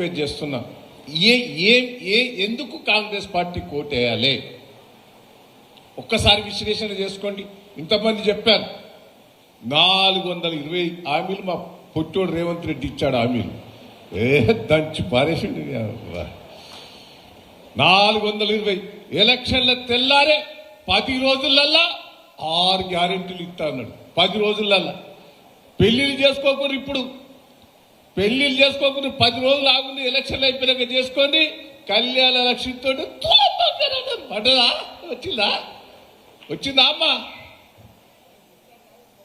Request చేస్తున్నా, ఎందుకు Congress party కోటేయాలి ఒక్కసారి విశ్లేషణ చేసుకోండి. ఇంతమంది చెప్పారు 420 హామీలు మా పొట్టోడు రేవంత్ రెడ్డి ఇచ్చాడు. హామీలు దంచి పారేసిండు. 420 ఎలక్షన్ల తెల్లారే 10 రోజులల్లా 6 గ్యారెంటీలు ఇస్తా అన్నాడు. 10 రోజులల్లా పెళ్లిళ్ళు చేసుకోకూడదు. ఇప్పుడు పెళ్లిళ్ళు చేసుకోకుండా 10 రోజులు ఆగుండి ఎలక్షన్లు అయిపోయాక చేసుకోండి. కళ్యాణ లక్ష్మితో పడ్డదా? వచ్చిందా అమ్మా?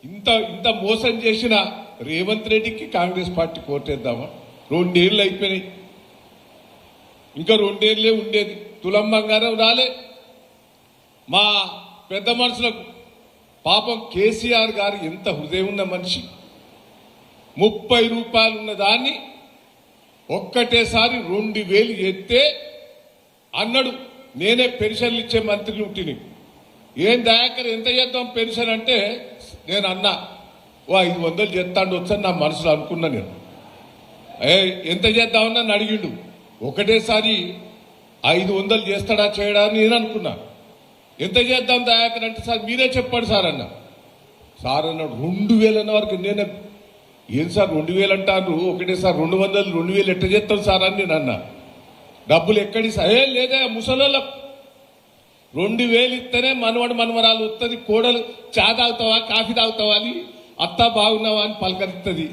ఇంత మోసం చేసిన రేవంత్ రెడ్డికి కాంగ్రెస్ పార్టీ కోటేద్దామా? 2 ఏళ్ళు అయిపోయినాయి, ఇంకా 2 ఏళ్ళే ఉండేది. తులం బంగారం రాలే. మా పెద్ద మనుషులకు పాపం కేసీఆర్ గారు ఎంత హృదయం ఉన్న మనిషి. 30 రూపాయలు ఉన్న దాన్ని ఒక్కటేసారి 2000 ఎత్తే అన్నాడు, నేనే పెన్షన్లు ఇచ్చే మంత్రిని ఉంటిని. ఏం దయాకర్ ఎంత చేద్దాం పెన్షన్ అంటే నేను అన్నా, 500 చేస్తాడు వచ్చని నా మనసులో అనుకున్నా. నేను ఎంత చేద్దామని నన్ను అడిగిండు. ఒకటేసారి 500 చేస్తాడా చేయడా అని నేను అనుకున్నా. ఎంత చేద్దాం దయాకర్ అంటే, సార్ మీరే చెప్పండి సార్ అన్న. సార్ అన్నాడు 2000 అన్న వరకు. నేను ఏం సార్ 2000 అంటారు, ఒకటేసారి 200 2000 ఎట్ట చేస్తాం సార్ అని నేను అన్నా. డబ్బులు ఎక్కడి సార్? లేదా ముసలోళ్ళకు 2000 ఇస్తేనే మనవడు మనవరాలు వస్తుంది, కోడలు చా తాగుతావా కాఫీ తాగుతావా అని, అత్త బాగున్నావా అని పలకరిస్తుంది.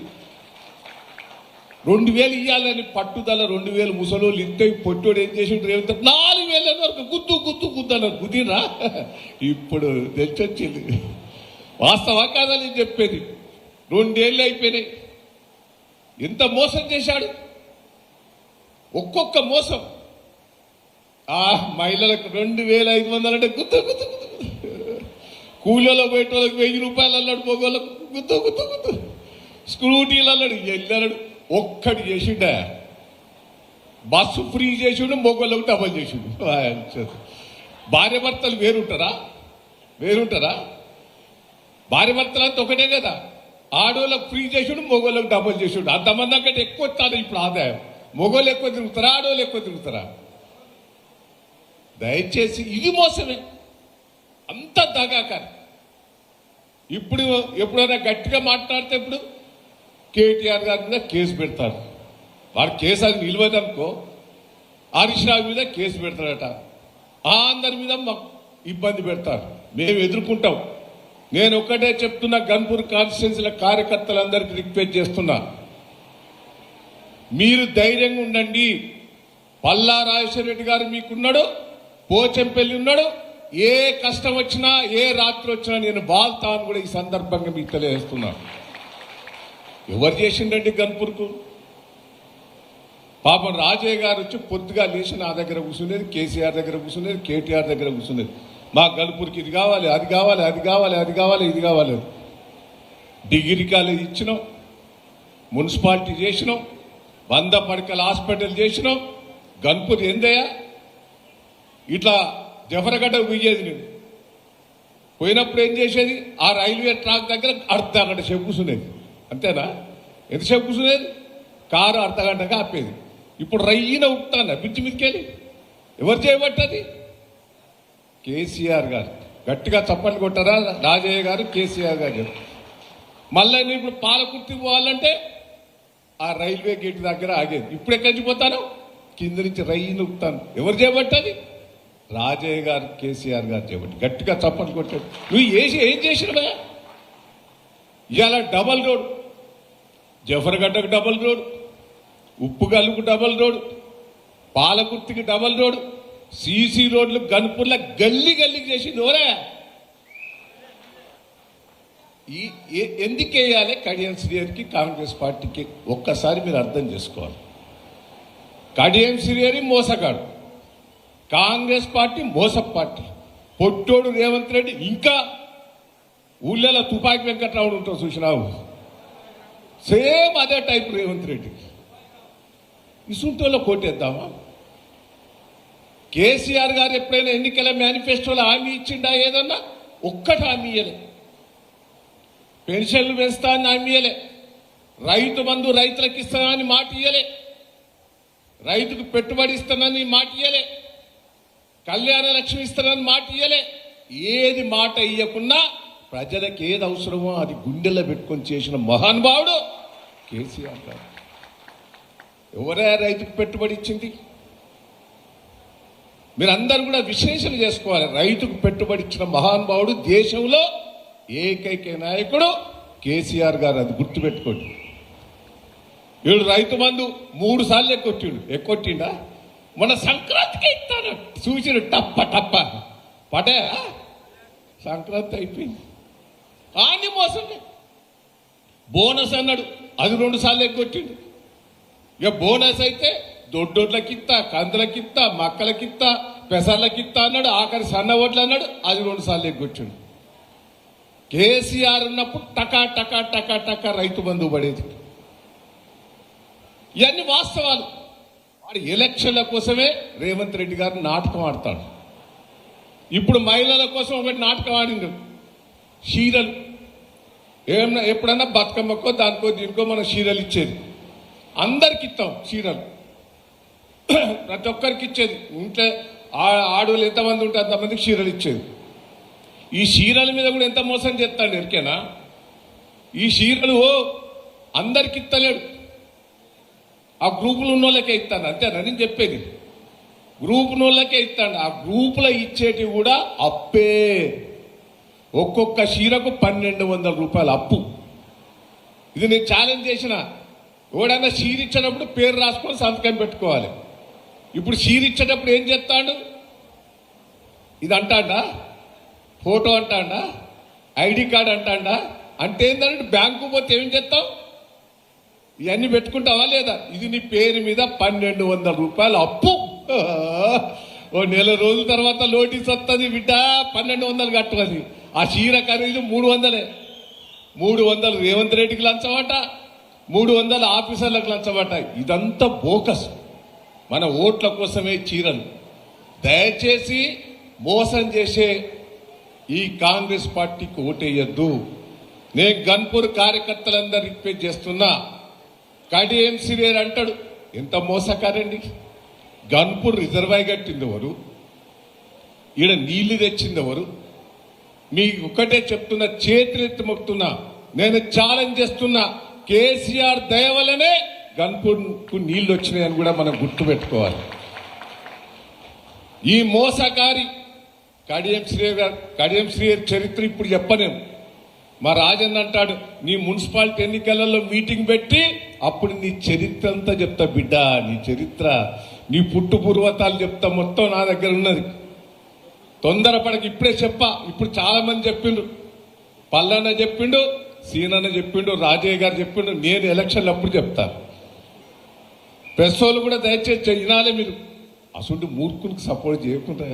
2000 ఇవ్వాలని పట్టుదల. 2000 ముసలోళ్ళు ఇస్తే పొట్టోడు ఏం చేసి 4000 వరకు గుద్దు అన్నారు. కుదిరా? ఇప్పుడు తెచ్చొచ్చింది. వాస్తవా కాదని చెప్పేది. 2 ఏళ్ళు అయిపోయినాయి. ఎంత మోసం చేశాడు, ఒక్కొక్క మోసం. మహిళలకు 2500 అంటే గుద్దు. కూలీలో పోయేటోళ్ళకి 1000 రూపాయలు అన్నాడు. మొగోళ్ళకు గుద్దు. స్కూటీలు అన్నాడు. వెళ్ళాడు. ఒక్కటి చేసిండ. బస్సు ఫ్రీ చేసిండు, మొగోళ్ళకు డబల్ చేసిండు. భార్య భర్తలు వేరుంటారా? భార్య భర్తలు అంతా ఒకటే కదా. ఆడోళ్ళకు ఫ్రీ చేసిండు, మొగోళ్ళకు డబల్ చేసిండు. అంతమంది కంటే ఎక్కువ వస్తుంది ఇప్పుడు ఆదాయం. మొగోళ్ళు ఎక్కువ తిరుగుతారా, ఆడోళ్ళు ఎక్కువ తిరుగుతారా? దయచేసి ఇది మోసమే, అంత దగాకారు. ఇప్పుడు ఎప్పుడైనా గట్టిగా మాట్లాడితే ఇప్పుడు కేటీఆర్ గారి మీద కేసు పెడతారు. వాడు కేసు అది నిలవదనుకో, హరీష్ రావు మీద కేసు పెడతాడట. అందరి మీద మాకు ఇబ్బంది పెడతారు. మేము ఎదుర్కొంటాం. నేను ఒక్కటే చెప్తున్నా, గన్పూర్ కాన్స్టిట్యున్సీల కార్యకర్తలందరికీ రిక్వెస్ట్ చేస్తున్నా, మీరు ధైర్యంగా ఉండండి. పల్లా రాజశేఖర రెడ్డి గారు మీకున్నాడు, పోచంపల్లి ఉన్నాడు. ఏ కష్టం వచ్చినా, ఏ రాత్రి వచ్చినా నేను బాల్తాను కూడా ఈ సందర్భంగా మీకు తెలియజేస్తున్నా. ఎవరు చేసిండండి గన్పూర్కు? పాపం రాజయ్య గారు వచ్చి పొద్దుగా లేచి నా దగ్గర కూర్చునేది, కేసీఆర్ దగ్గర కూర్చునేది, కేటీఆర్ దగ్గర కూర్చునేది. మా గన్పూర్కి ఇది కావాలి, అది కావాలి, ఇది కావాలి. డిగ్రీ కాలేజ్ ఇచ్చినాం, మున్సిపాలిటీ చేసినాం, 100 పడకల హాస్పిటల్ చేసినాం. గన్పూర్ ఏందయ్యా? ఇట్లా జఫరగడ్డ పోయేది. నేను పోయినప్పుడు ఏం చేసేది, ఆ రైల్వే ట్రాక్ దగ్గర అర్ధగంట సేపు కూర్చునేది. అంతేనా? ఎంతసేపు కూర్చునేది? కారు అర్ధగంటగా ఆపేది. ఇప్పుడు రయ్యిన ఉట్టాను పిచ్చి మిక్కేది. ఎవరు చేయబట్టది? కేసీఆర్ గారు. గట్టిగా చప్పట్లు కొట్టారా? రాజయ్య గారు, కేసీఆర్ గారు. మళ్ళీ నేను ఇప్పుడు పాలకుర్తి పోవాలంటే ఆ రైల్వే గేట్ దగ్గర ఆగేది. ఇప్పుడు ఎక్కడికి పోతాను? కింద నుంచి రయ్యిన ఉట్టాను. ఎవరు చేయబట్టది? రాజయ్య గారు, కేసీఆర్ గారు చేయబట్టి. గట్టిగా చప్పట్లు కొట్టాడు. నువ్వు ఏం చేసినవా? ఇవాళ డబల్ రోడ్, జఫర్గడ్డకు డబల్ రోడ్, ఉప్పుగల్లుకు డబల్ రోడ్, పాలకుర్తికి డబల్ రోడ్, సీసీ రోడ్లు గన్పూర్ల గల్లికి చేసి నోరా. ఎందుకు వేయాలి కడియం శ్రీహరికి, కాంగ్రెస్ పార్టీకి? ఒక్కసారి మీరు అర్థం చేసుకోవాలి. కడియం శ్రీహరి మోసగాడు, కాంగ్రెస్ పార్టీ మోస పార్టీ. పొట్టోడు రేవంత్ రెడ్డి ఇంకా ఊళ్ళలో తుపాకి వెంకట్రావుడు ఉంటావు చూసినావు, సేమ్ అదే టైప్ రేవంత్ రెడ్డి. ఇసుంటోలో కోటేద్దామా? కేసీఆర్ గారు ఎప్పుడైనా ఎన్నికల మేనిఫెస్టోలో హామీ ఇచ్చిండా? ఏదన్నా ఒక్కటి హామీ ఇయ్యలే. పెన్షన్లు పెంచుతా అని హామీ ఇయ్యలే. రైతు బంధు రైతులకు ఇస్తామని మాట ఇయ్యలే. రైతుకు పెట్టుబడి ఇస్తానని మాట ఇయ్యలే, కళ్యాణ లక్ష్మి ఇస్తానని మాట ఇయ్యలే. ఏది మాట ఇయ్యకున్నా ప్రజలకు ఏది అవసరమో అది గుండెల్లో పెట్టుకొని చేసిన మహానుభావుడు కేసీఆర్ గారు. ఎవరే రైతుకు పెట్టుబడి ఇచ్చింది? మీరందరూ కూడా విశ్లేషణ చేసుకోవాలి. రైతుకు పెట్టుబడి ఇచ్చిన మహానుభావుడు దేశంలో ఏకైక నాయకుడు కేసీఆర్ గారు. అది గుర్తుపెట్టుకోండి. వీడు రైతు బంధు 3 సార్లు ఎక్కొట్టిండా? మన సంక్రాంతికి ఇస్తాను చూసిన టప్ప టప్ప పడే సంక్రాంతి అయిపోయింది. కానీ మోసం బోనస్ అన్నాడు, అది 2 సార్లు ఎక్కొట్టిండు. ఇక బోనస్ అయితే దొడ్డోడ్లకిత్తా, కందులకిత్తా, మక్కలకిత్తా, పెసర్లకిత్తా అన్నాడు. ఆఖరి సన్న ఓట్లు అన్నాడు, అది 2 సార్లు ఎగ్గొచ్చాడు. కేసీఆర్ ఉన్నప్పుడు టకా టకా టకా టకా రైతు బంధు పడేది. ఇవన్నీ వాస్తవాలు. వాడు ఎలక్షన్ల కోసమే రేవంత్ రెడ్డి గారు నాటకం ఆడతాడు. ఇప్పుడు మహిళల కోసం ఒకటి నాటకం ఆడిండు. చీరలు ఏమన్నా ఎప్పుడన్నా బతుకమ్మకో దానికో దీనికో మనం చీరలు ఇచ్చేది. అందరికి ఇస్తాం చీరలు, ప్రతి ఒక్కరికి ఇచ్చేది. ఇంట్లో ఆడవాళ్ళు ఎంతమంది ఉంటే అంతమందికి చీరలు ఇచ్చేది. ఈ చీరల మీద కూడా ఎంత మోసం చేస్తాడు ఎరికేనా? ఈ చీరలు అందరికి ఇస్తలేడు, ఆ గ్రూపులు ఉన్న వాళ్ళకే ఇస్తాను. అంతేనా నేను చెప్పేది? గ్రూప్ వాళ్ళకే ఇస్తాడు. ఆ గ్రూపులో ఇచ్చేటివి కూడా అప్పే. ఒక్కొక్క చీరకు 1200 రూపాయలు అప్పు. ఇది నేను ఛాలెంజ్ చేసిన. ఎవడన్నా చీర ఇచ్చేటప్పుడు పేరు రాసుకొని సంతకం పెట్టుకోవాలి. ఇప్పుడు చీర ఇచ్చేటప్పుడు ఏం చేస్తాడు? ఇది అంటాడా? ఫోటో అంటాడా? ఐడి కార్డు అంటాడా? అంటే ఏంటంటే బ్యాంకు పోతే ఏం చేస్తావు? ఇవన్నీ పెట్టుకుంటావా లేదా? ఇది నీ పేరు మీద 1200 రూపాయలు అప్పు. ఓ నెల రోజుల తర్వాత నోటీస్ వస్తుంది, బిడ్డ 1200 కట్టుకొని. ఆ చీర ఖరీదు 300. 300 రేవంత్ రెడ్డికి లంచమట, 300 ఆఫీసర్లకు లంచమట. ఇదంతా బోకస్. మన ఓట్ల కోసమే చీరలు. దయచేసి మోసం చేసే ఈ కాంగ్రెస్ పార్టీకి ఓటేయద్దు. నేను గన్పూర్ కార్యకర్తలందరూ రిక్వెస్ట్ చేస్తున్నా. కడియం శ్రీయర్ అంటాడు, ఎంత మోసకారండి. గన్పూర్ రిజర్వాయర్ కట్టింది ఎవరు? ఈడ నీళ్లు తెచ్చింది ఎవరు? మీ ఒక్కటే చెప్తున్నా, చేతులెత్తి మొక్కుతున్నా, నేను ఛాలెంజ్ చేస్తున్నా. కేసీఆర్ దయ వల్లనే గన్పూర్కు నీళ్లు వచ్చినాయని కూడా మనం గుర్తుపెట్టుకోవాలి. ఈ మోసకారి కడియం శ్రీయర్ చరిత్ర ఇప్పుడు చెప్పలేము. మా రాజన్ అంటాడు, నీ మున్సిపాలిటీ ఎన్నికలలో మీటింగ్ పెట్టి అప్పుడు నీ చరిత్ర అంతా చెప్తా బిడ్డ. నీ చరిత్ర, నీ పుట్టు పూర్వతాలు చెప్తా, మొత్తం నా దగ్గర ఉన్నది. తొందరపడక, ఇప్పుడే చెప్పా. ఇప్పుడు చాలా మంది చెప్పిండు, పల్లన్న చెప్పిండు, సీనన్న చెప్పిండు, రాజయ్య గారు చెప్పిండు. నేను ఎలక్షన్లు అప్పుడు చెప్తాను. ప్రెస్ వాళ్ళు కూడా దయచేసి వినాలి. మీరు అసలు మూర్ఖునికి సపోర్ట్ చేయకుండా,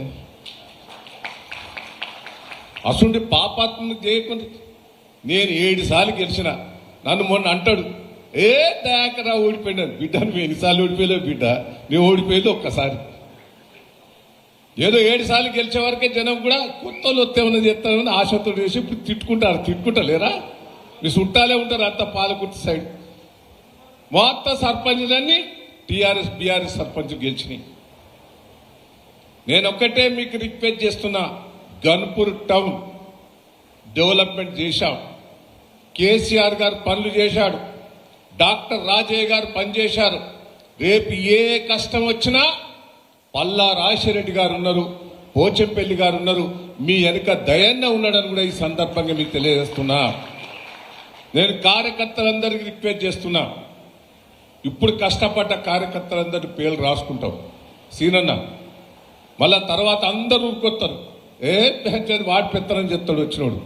అసలు పాపాత్మకు చేయకుండా. నేను 7 సార్లు గెలిచిన. నన్ను మొన్న అంటాడు, ఏ దయాకరా ఓడిపోయినాను. బిడ్డ నువ్వు ఎన్నిసార్లు ఓడిపోయలేవు బిడ్డ, నువ్వు ఓడిపోయేది ఒక్కసారి. ఏదో 7 సార్లు గెలిచే వరకే జనం కూడా కొత్త వస్తేమన్నా చేస్తామని ఆశతో వేసి ఇప్పుడు తిట్టుకుంటలేరా? మీ చుట్టాలే ఉంటారు అంత పాలకుర్తి సైడ్. మొత్తం సర్పంచ్లన్నీ టీఆర్ఎస్ బీఆర్ఎస్ సర్పంచ్ గెలిచినాయి. నేను ఒక్కటే మీకు రిక్వెస్ట్ చేస్తున్నా, గన్పూర్ టౌన్ డెవలప్మెంట్ చేశాం. కేసీఆర్ గారు పనులు చేశాడు, డాక్టర్ రాజయ్య గారు పనిచేశారు. రేపు ఏ కష్టం వచ్చినా పల్లా రాజశేఖరరెడ్డి గారు ఉన్నారు, పోచంపల్లి గారు ఉన్నారు, మీ వెనుక దయన్న ఉన్నాడని కూడా ఈ సందర్భంగా మీకు తెలియజేస్తున్నా. నేను కార్యకర్తలందరికీ రిక్వెస్ట్ చేస్తున్నా. ఇప్పుడు కష్టపడ్డ కార్యకర్తలందరి పేర్లు రాసుకుంటాం సీనన్న. మళ్ళా తర్వాత అందరూ ఊరుకొస్తారు, ఏ పెంచేది వాడి పెత్తనని చెప్తాడు వచ్చినోడు.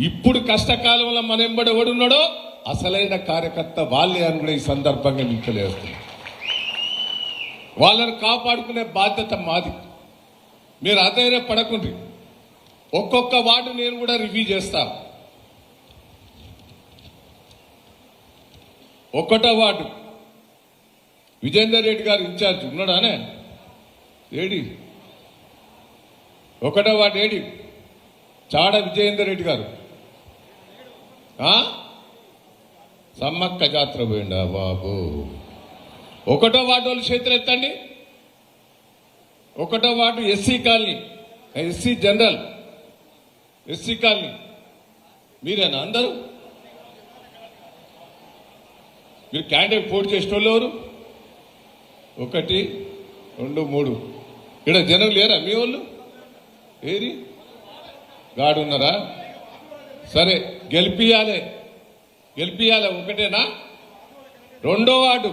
ఇప్పుడు కష్టకాలంలో మన ఎంబడి ఎవడున్నాడో అసలైన కార్యకర్త వాళ్ళే అని కూడా ఈ సందర్భంగా మీకు తెలియజేస్తున్నా. వాళ్ళని కాపాడుకునే బాధ్యత మాది. మీరు అధైర్య పడకుండ్రి. ఒక్కొక్క వార్డు నేను కూడా రివ్యూ చేస్తా. 1వ వార్డు విజేందర్ రెడ్డి గారు ఇన్ఛార్జ్ ఉన్నాడానే? ఏడి 1వ వార్డు ఏడి? చాడ విజయేందర్ రెడ్డి గారు సమ్మక్క జాతర పోయిండా బాబు? ఒకటో వార్డు వాళ్ళు చేతులు ఎత్తండి. ఒకటో ward SC colony, SC general, SC colony మీరేనా అందరూ? మీరు క్యాండిడేట్ పోటీ చేసిన వాళ్ళు ఎవరు? 1 2 3 ఇక్కడ జనం లేరా మీ వాళ్ళు? ఏది గాడు ఉన్నారా? సరే గెలిపియాలి, గెలిపియాలి. ఒకటేనా? రెండో వార్డు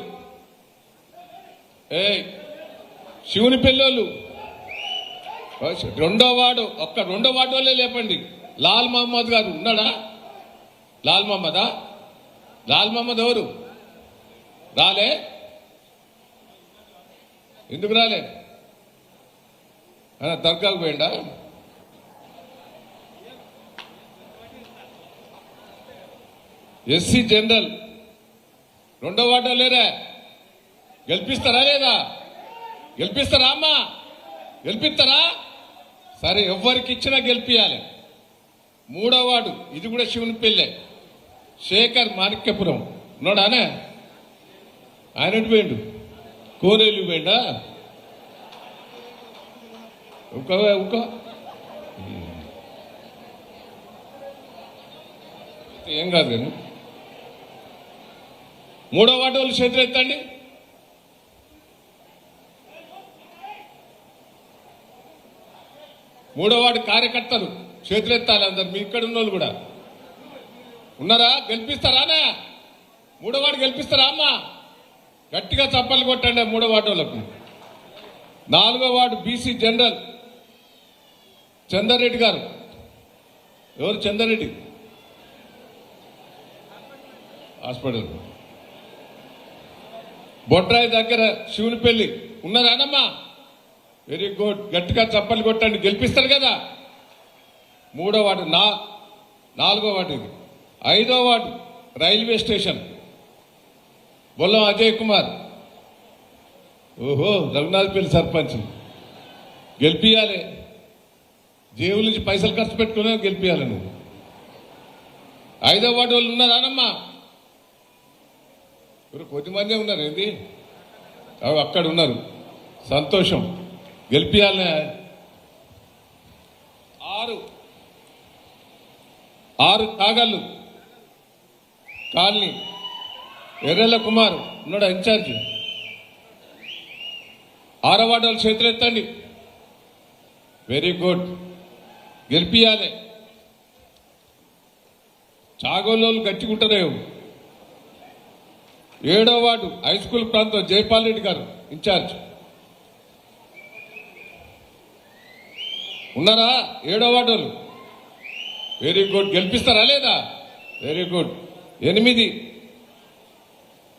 శివుని పెళ్ళోళ్ళు రెండో వార్డు, రెండో వార్డు వాళ్ళే లేపండి. లాల్ మహమ్మద్ గారు ఉన్నాడా? లాల్ మహమ్మదా? లాల్ మహమ్మద్ ఎవరు? రాలే? ఎందుకు రాలే? దర్గాకు పోయిండా? ఎస్సీ జనరల్ రెండో వార్డు లేరా? గెలిపిస్తారా లేదా? గెలిపిస్తారా అమ్మా? గెలిపిస్తారా? సరే ఎవరికి ఇచ్చినా గెలిపియాలి. మూడో వార్డు ఇది కూడా శివుని పెళ్ళే. శేఖర్ మాణిక్యపురం ఉన్నాడానే? ఆయన పోయిండు, కోరేలు పోయిండా? ఇంకో ఏం కాదు కానీ మూడో వార్డు వాళ్ళు చేతులు ఎత్తండి. మూడో వార్డు కార్యకర్తలు చేతులు ఎత్తాలి అందరు. మీ ఇక్కడ ఉన్న వాళ్ళు కూడా ఉన్నారా? గెలిపిస్తారానా? మూడో వార్డు గెలిపిస్తారా అమ్మా? గట్టిగా చప్పలు కొట్టండి మూడో వార్డు వాళ్ళకు. నాలుగో వార్డు బీసీ జనరల్ చందర్రెడ్డి గారు. ఎవరు చందర్రెడ్డి? హాస్పిటల్ బొట్రాయి దగ్గర శివునిపల్లి ఉన్నారానమ్మా? వెరీ గుడ్, గట్టిగా చప్పలు కొట్టండి. గెలిపిస్తారు కదా. మూడో వార్డు, నాలుగో వార్డు ఇది. ఐదో ward railway station Bollam Ajay Kumar. ఓహో, రఘునాథపల్లి సర్పంచ్. గెలిపియాలి. జేబుల నుంచి పైసలు ఖర్చు పెట్టుకునే గెలిపియాలి నువ్వు. ఐదో వార్డు వాళ్ళు ఉన్నారానమ్మా? కొద్దిమంది ఉన్నారు. ఏంది అక్కడ ఉన్నారు. సంతోషం, గెలిపియాలనే. ఆరు కాగళ్ళు కాలనీ ఎర్రెల కుమార్ ఉన్నాడు ఇన్ఛార్జ్. ఆరో వార్డు వాళ్ళు చేతులు ఎత్తండి. వెరీ గుడ్, గెలిపియాలి. చాగోళ్ళు గట్టిగుంటారేమో. ఏడో వార్డు హై స్కూల్ ప్రాంతం జైపాల్ రెడ్డి గారు ఇన్ఛార్జ్ ఉన్నారా? ఏడో వార్డు వాళ్ళు. వెరీ గుడ్, గెలిపిస్తారా లేదా? Very good. 8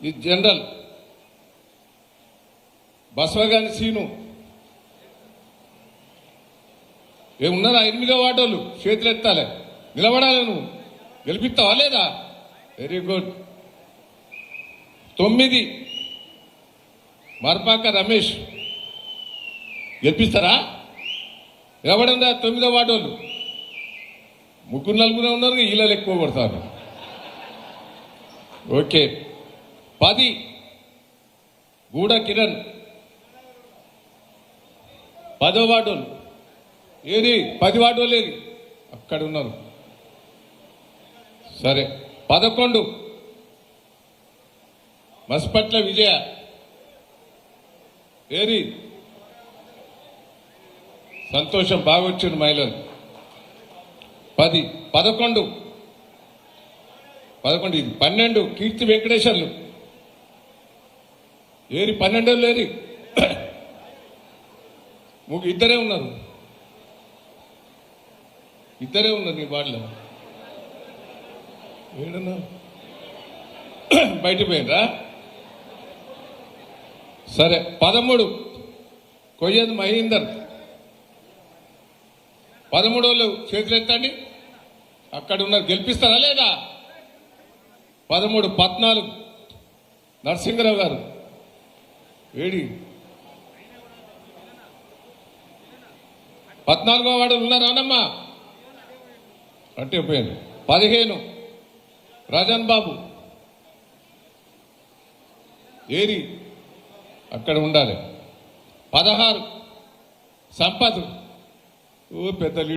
ఈ జనరల్ బసవగాని సీను. ఏమున్నారా? 8వ వార్డు వాళ్ళు చేతులు ఎత్తాలి. నిలబడాలి. నువ్వు గెలిపిస్తావా లేదా? Very good. 9 మర్పాక రమేష్. గెలిపిస్తారా? ఎవడన్నా 9వ వార్డు వాళ్ళు? 3-4 ఉన్నారు. వీళ్ళని ఎక్కువ కొడతారు. ఓకే. 10 గూడ కిరణ్. 10వ వార్డు వాళ్ళు ఏది? 10 వార్డు వాళ్ళు ఏది? అక్కడ ఉన్నారు. సరే. 11 మస్పట్ల విజయ. ఏది? సంతోషం, బాగా వచ్చింది మహిళలు. 10 11 ఇది. 12 కీర్తి వెంకటేశ్వర్లు. ఏరి 12 లేరి? ఇద్దరే ఉన్నారు. ఇద్దరే ఉన్నారు నీ వార్డులో. ఏడన్నా బయట పోయినరా? సరే. 13 కొయ్యదు మహేందర్. 13 వాళ్ళు చేతులు ఎత్తండి. అక్కడ ఉన్నారు. గెలిపిస్తారా లేదా? 13. 14 నరసింహరావు గారు. ఏడి 14వ వాడు ఉన్నారానమ్మా? అంటే పోయాను. 15 రజన్ బాబు. ఏరి అక్కడ ఉండాలి. 16 సంపత్ ఓ పెద్ద